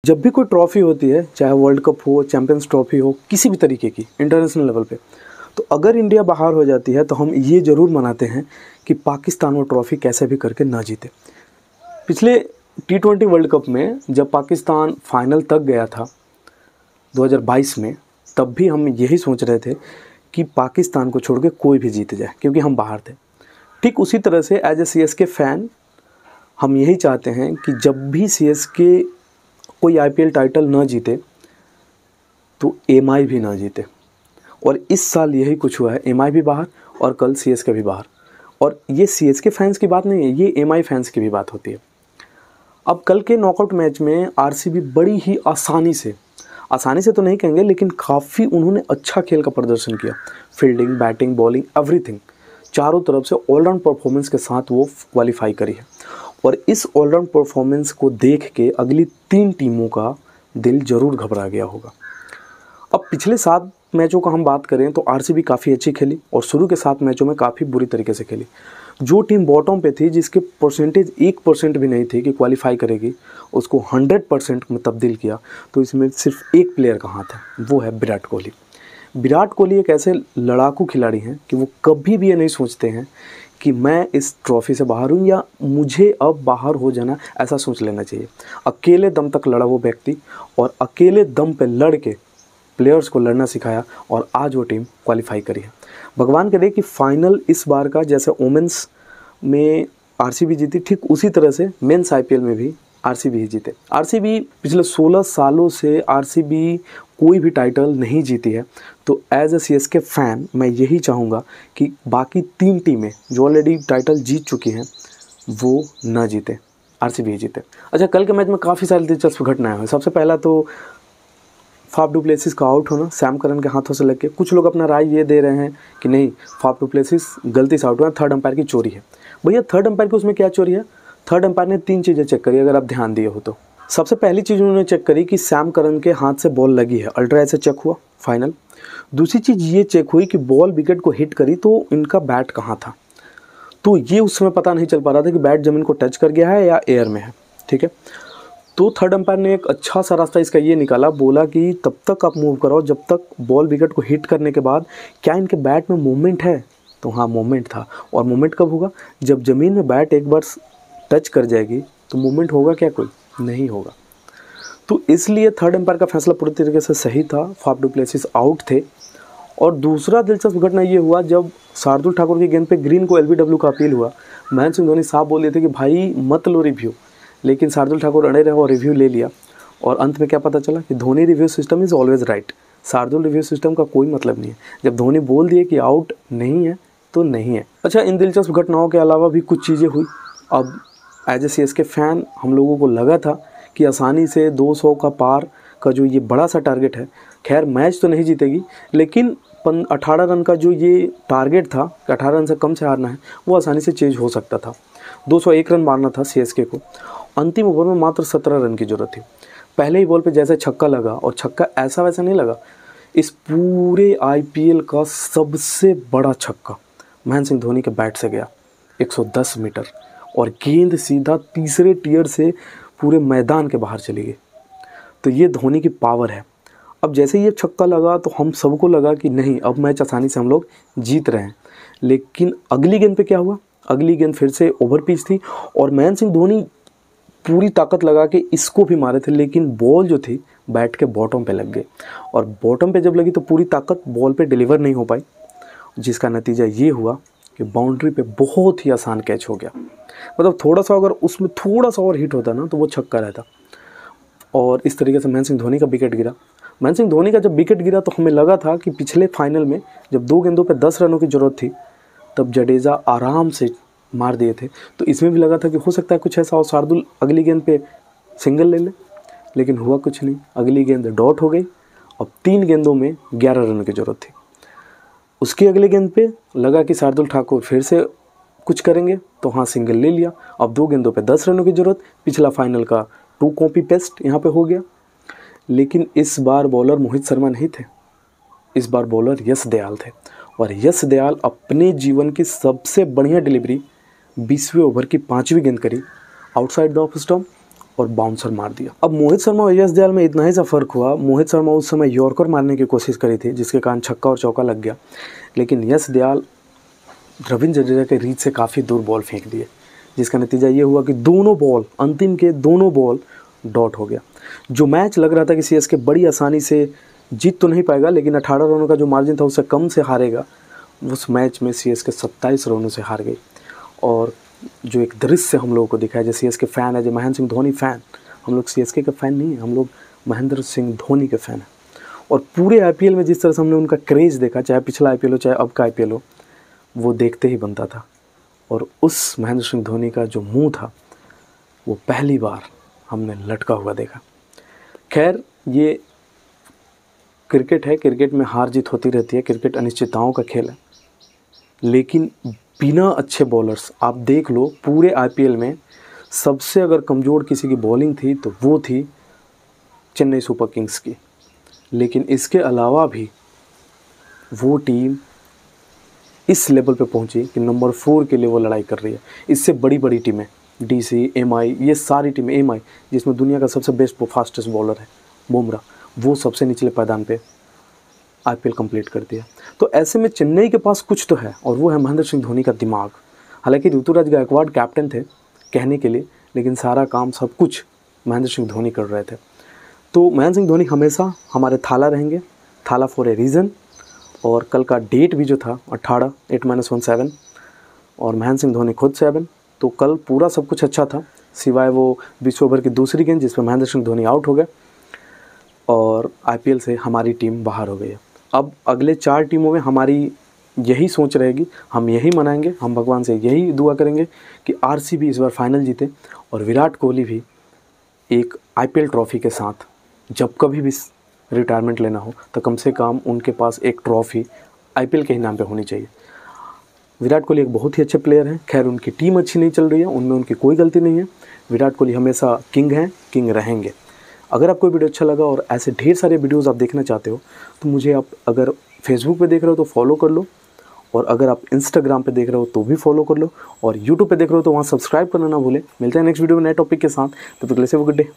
जब भी कोई ट्रॉफ़ी होती है, चाहे वर्ल्ड कप हो, चैंपियंस ट्रॉफ़ी हो, किसी भी तरीके की इंटरनेशनल लेवल पे, तो अगर इंडिया बाहर हो जाती है तो हम ये ज़रूर मनाते हैं कि पाकिस्तान वो ट्रॉफ़ी कैसे भी करके ना जीते। पिछले T20 वर्ल्ड कप में जब पाकिस्तान फाइनल तक गया था 2022 में, तब भी हम यही सोच रहे थे कि पाकिस्तान को छोड़ के कोई भी जीत जाए, क्योंकि हम बाहर थे। ठीक उसी तरह से एज ए CSK फ़ैन हम यही चाहते हैं कि जब भी CSK कोई IPL टाइटल ना जीते तो MI भी ना जीते। और इस साल यही कुछ हुआ है, MI भी बाहर और कल CSK भी बाहर। और ये CSK फैंस की बात नहीं है, ये MI फैंस की भी बात होती है। अब कल के नॉकआउट मैच में RCB बड़ी ही आसानी से तो नहीं कहेंगे, लेकिन काफ़ी उन्होंने अच्छा खेल का प्रदर्शन किया। फील्डिंग, बैटिंग, बॉलिंग, एवरीथिंग, चारों तरफ से ऑलराउंड परफॉर्मेंस के साथ वो क्वालिफाई करी है। और इस ऑलराउंड परफॉर्मेंस को देख के अगली 3 टीमों का दिल ज़रूर घबरा गया होगा। अब पिछले 7 मैचों का हम बात करें तो RCB काफ़ी अच्छी खेली और शुरू के 7 मैचों में काफ़ी बुरी तरीके से खेली। जो टीम बॉटम पे थी, जिसके परसेंटेज 1% भी नहीं थी कि क्वालिफाई करेगी, उसको 100% में तब्दील किया। तो इसमें सिर्फ एक प्लेयर का हाथ है, वो है विराट कोहली। विराट कोहली एक ऐसे लड़ाकू खिलाड़ी हैं कि वो कभी भी ये नहीं सोचते हैं कि मैं इस ट्रॉफ़ी से बाहर हूँ या मुझे अब बाहर हो जाना, ऐसा सोच लेना चाहिए। अकेले दम तक लड़ा वो व्यक्ति और अकेले दम पे लड़ के प्लेयर्स को लड़ना सिखाया और आज वो टीम क्वालिफाई करी है। भगवान करे कि फाइनल इस बार का जैसे वोमेंस में RCB जीती, ठीक उसी तरह से मेंस IPL में भी RCB ही जीते। RCB पिछले 16 सालों से RCB कोई भी टाइटल नहीं जीती है। तो एज ए CSK फ़ैन मैं यही चाहूँगा कि बाकी 3 टीमें जो ऑलरेडी टाइटल जीत चुकी हैं वो ना जीते, RCB ही जीते। अच्छा, कल के मैच में काफ़ी सारी दिलचस्प घटनाएं हुई। सबसे पहला तो फाफ डू प्लेसिस का आउट होना सैम करन के हाथों से लग के। कुछ लोग अपना राय ये दे रहे हैं कि नहीं, फाफ डू प्लेसिस गलती से आउट हुआ, थर्ड अंपायर की चोरी है। भैया, थर्ड अंपायर की उसमें क्या चोरी है? थर्ड अंपायर ने 3 चीज़ें चेक करी, अगर आप ध्यान दिए हो तो। सबसे पहली चीज़ उन्होंने चेक करी कि सैम करन के हाथ से बॉल लगी है, अल्ट्रा ऐसे चेक हुआ फाइनल। दूसरी चीज़ ये चेक हुई कि बॉल विकेट को हिट करी तो इनका बैट कहाँ था। तो ये उस समय पता नहीं चल पा रहा था कि बैट ज़मीन को टच कर गया है या एयर में है। ठीक है, तो थर्ड अंपायर ने एक अच्छा सा रास्ता इसका ये निकाला, बोला कि तब तक आप मूव कराओ जब तक बॉल विकेट को हिट करने के बाद क्या इनके बैट में मूवमेंट है। तो हाँ, मूवमेंट था। और मूवमेंट कब होगा? जब ज़मीन में बैट एक बार टच कर जाएगी तो मूवमेंट होगा क्या? कोई नहीं होगा। तो इसलिए थर्ड अंपायर का फैसला पूरी तरीके से सही था, फाफ डू प्लेसिस आउट थे। और दूसरा दिलचस्प घटना ये हुआ, जब शार्दुल ठाकुर की गेंद पे ग्रीन को LBW का अपील हुआ, महेंद्र सिंह धोनी साहब बोल दिए थे कि भाई मत लो रिव्यू, लेकिन शार्दुल ठाकुर अड़े रहे और रिव्यू ले लिया। और अंत में क्या पता चला कि Dhoni review system is always right. Shardul review system का कोई मतलब नहीं है। जब धोनी बोल दिए कि आउट नहीं है तो नहीं है। अच्छा, इन दिलचस्प घटनाओं के अलावा भी कुछ चीज़ें हुई। अब एज ए CSK फ़ैन हम लोगों को लगा था कि आसानी से 200 का पार का जो ये बड़ा सा टारगेट है, खैर मैच तो नहीं जीतेगी, लेकिन 18 रन का जो ये टारगेट था, 18 रन से कम से हारना है, वो आसानी से चेंज हो सकता था। 201 रन मारना था CSK को। अंतिम ओवर में मात्र 17 रन की ज़रूरत थी। पहले ही बॉल पे जैसे छक्का लगा, और छक्का ऐसा वैसा नहीं लगा, इस पूरे IPL का सबसे बड़ा छक्का महेंद्र सिंह धोनी के बैट से गया 110 मीटर, और गेंद सीधा तीसरे टियर से पूरे मैदान के बाहर चली गई। तो ये धोनी की पावर है। अब जैसे ये छक्का लगा तो हम सबको लगा कि नहीं, अब मैच आसानी से हम लोग जीत रहे हैं। लेकिन अगली गेंद पे क्या हुआ? अगली गेंद फिर से ओवर पिच थी और महेंद्र सिंह धोनी पूरी ताकत लगा के इसको भी मारे थे, लेकिन बॉल जो थी बैट के बॉटम पे लग गई। और बॉटम पे जब लगी तो पूरी ताकत बॉल पे डिलीवर नहीं हो पाई, जिसका नतीजा ये हुआ कि बाउंड्री पे बहुत ही आसान कैच हो गया। मतलब थोड़ा सा अगर उसमें थोड़ा सा और हिट होता ना तो वो छक्का रहता। और इस तरीके से महेंद्र सिंह धोनी का विकेट गिरा। महेंद्र सिंह धोनी का जब विकेट गिरा तो हमें लगा था कि पिछले फाइनल में जब 2 गेंदों पे 10 रनों की ज़रूरत थी, तब जडेजा आराम से मार दिए थे। तो इसमें भी लगा था कि हो सकता है कुछ ऐसा और शार्दुल अगली गेंद पे सिंगल ले ले, लेकिन हुआ कुछ नहीं। अगली गेंद डॉट हो गई। अब 3 गेंदों में 11 रनों की ज़रूरत थी। उसकी अगली गेंद पे लगा कि शार्दुल ठाकुर फिर से कुछ करेंगे, तो हाँ, सिंगल ले लिया। अब 2 गेंदों पे 10 रनों की ज़रूरत। पिछला फाइनल का 2 कॉपी पेस्ट यहाँ पे हो गया। लेकिन इस बार बॉलर मोहित शर्मा नहीं थे, इस बार बॉलर यश दयाल थे। और यश दयाल अपने जीवन की सबसे बढ़िया डिलीवरी 20वें ओवर की 5वीं गेंद करी आउटसाइड द ऑफ स्टंप, और बाउंसर मार दिया। अब मोहित शर्मा और यश दयाल में इतना ही सा फ़र्क हुआ, मोहित शर्मा उस समय यॉर्कर मारने की कोशिश करी थी जिसके कारण छक्का और चौका लग गया, लेकिन यश दयाल रविंद्र जडेजा के रीच से काफ़ी दूर बॉल फेंक दिए, जिसका नतीजा ये हुआ कि दोनों बॉल, अंतिम के दोनों बॉल डॉट हो गया। जो मैच लग रहा था कि सीएसके बड़ी आसानी से जीत तो नहीं पाएगा, लेकिन 18 रनों का जो मार्जिन था उससे कम से हारेगा, उस मैच में सीएसके 27 रनों से हार गई। और जो एक दृश्य हम लोगों को दिखाया, जो सीएसके फ़ैन है, जो महेंद्र सिंह धोनी फ़ैन, हम लोग सीएसके के फ़ैन नहीं हैं, हम लोग महेंद्र सिंह धोनी के फ़ैन हैं। और पूरे आईपीएल में जिस तरह से हमने उनका क्रेज़ देखा, चाहे पिछला आईपीएल हो चाहे अब का आईपीएल हो, वो देखते ही बनता था। और उस महेंद्र सिंह धोनी का जो मुंह था वो पहली बार हमने लटका हुआ देखा। खैर, ये क्रिकेट है, क्रिकेट में हार जीत होती रहती है, क्रिकेट अनिश्चितताओं का खेल है, लेकिन बिना अच्छे बॉलर्स, आप देख लो पूरे आईपीएल में सबसे अगर कमज़ोर किसी की बॉलिंग थी तो वो थी चेन्नई सुपर किंग्स की। लेकिन इसके अलावा भी वो टीम इस लेवल पे पहुंची कि नंबर 4 के लिए वो लड़ाई कर रही है। इससे बड़ी बड़ी टीमें, डीसी, एमआई, ये सारी टीमें, एमआई जिसमें दुनिया का सबसे बेस्ट फास्टेस्ट बॉलर है बुमराह, वो सबसे निचले पायदान पे आईपीएल कंप्लीट कर दिया। तो ऐसे में चेन्नई के पास कुछ तो है, और वो है महेंद्र सिंह धोनी का दिमाग। हालांकि ऋतुराज गायकवाड़ कैप्टन थे कहने के लिए, लेकिन सारा काम सब कुछ महेंद्र सिंह धोनी कर रहे थे। तो महेंद्र सिंह धोनी हमेशा हमारे थाला रहेंगे, थाला फॉर ए रीज़न। और कल का डेट भी जो था 18, 8-1 और महेंद्र सिंह धोनी खुद 7, तो कल पूरा सब कुछ अच्छा था, सिवाय वो 20 ओवर की दूसरी गेंद जिसमें महेंद्र सिंह धोनी आउट हो गए और आईपीएल से हमारी टीम बाहर हो गई है। अब अगले 4 टीमों में हमारी यही सोच रहेगी, हम यही मनाएंगे, हम भगवान से यही दुआ करेंगे कि आरसीबी इस बार फाइनल जीते और विराट कोहली भी एक आईपीएल ट्रॉफ़ी के साथ जब कभी भी रिटायरमेंट लेना हो तो कम से कम उनके पास एक ट्रॉफ़ी आईपीएल के ही नाम पे होनी चाहिए। विराट कोहली एक बहुत ही अच्छे प्लेयर हैं। खैर, उनकी टीम अच्छी नहीं चल रही है, उनमें उनकी कोई गलती नहीं है। विराट कोहली हमेशा किंग हैं, किंग रहेंगे। अगर आपको वीडियो अच्छा लगा और ऐसे ढेर सारे वीडियोज़ आप देखना चाहते हो तो मुझे आप अगर फेसबुक पे देख रहे हो तो फॉलो कर लो, और अगर आप इंस्टाग्राम पे देख रहे हो तो भी फॉलो कर लो, और यूट्यूब पे देख रहे हो तो वहाँ सब्सक्राइब करना ना भूलें। मिलते हैं नेक्स्ट वीडियो में नए टॉपिक के साथ। तब तक के लिए गुड डे।